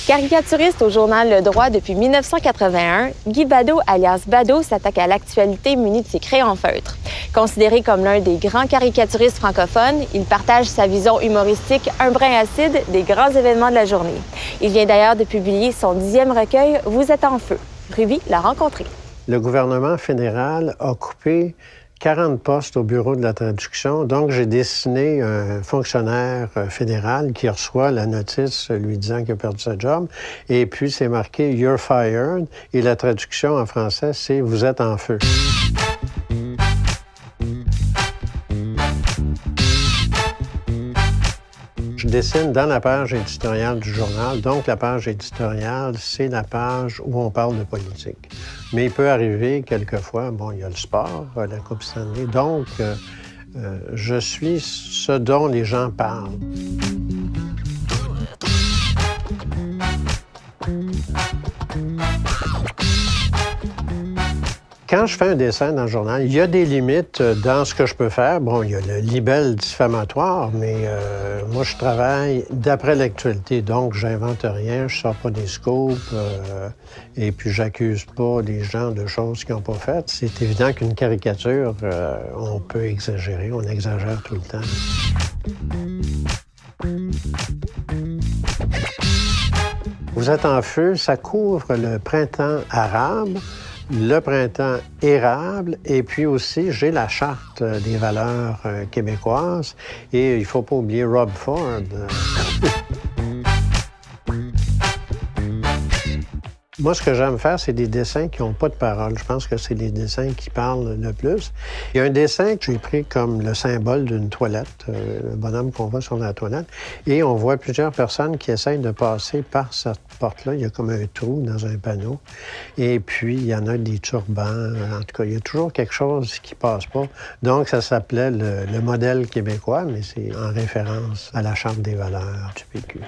Caricaturiste au journal Le Droit depuis 1981, Guy Badeau, alias Badeau, s'attaque à l'actualité muni de ses crayons feutres. Considéré comme l'un des grands caricaturistes francophones, il partage sa vision humoristique un brin acide des grands événements de la journée. Il vient d'ailleurs de publier son 10e recueil « Vous êtes en feu ». Ruby l'a rencontré. Le gouvernement fédéral a coupé 40 postes au bureau de la traduction. Donc, j'ai dessiné un fonctionnaire fédéral qui reçoit la notice lui disant qu'il a perdu sa job. Et puis, c'est marqué « You're fired » et la traduction en français, c'est « Vous êtes en feu ». Je dessine dans la page éditoriale du journal. Donc, la page éditoriale, c'est la page où on parle de politique. Mais il peut arriver quelquefois, bon, il y a le sport, la Coupe Stanley. Donc, je suis ce dont les gens parlent. Quand je fais un dessin dans le journal, il y a des limites dans ce que je peux faire. Bon, il y a le libelle diffamatoire, mais moi, je travaille d'après l'actualité. Donc, j'invente rien, je sors pas des scoops, et puis j'accuse pas les gens de choses qu'ils n'ont pas faites. C'est évident qu'une caricature, on peut exagérer, on exagère tout le temps. Vous êtes en feu, ça couvre le printemps arabe, le printemps érable, et puis aussi, j'ai la charte des valeurs québécoises, et il ne faut pas oublier Rob Ford. Moi, ce que j'aime faire, c'est des dessins qui n'ont pas de parole. Je pense que c'est les dessins qui parlent le plus. Il y a un dessin que j'ai pris comme le symbole d'une toilette, le bonhomme qu'on voit sur la toilette, et on voit plusieurs personnes qui essayent de passer par cette porte-là. Il y a comme un trou dans un panneau. Et puis, il y en a des turbans. En tout cas, il y a toujours quelque chose qui passe pas. Donc, ça s'appelait le modèle québécois, mais c'est en référence à la Charte des valeurs du PQ.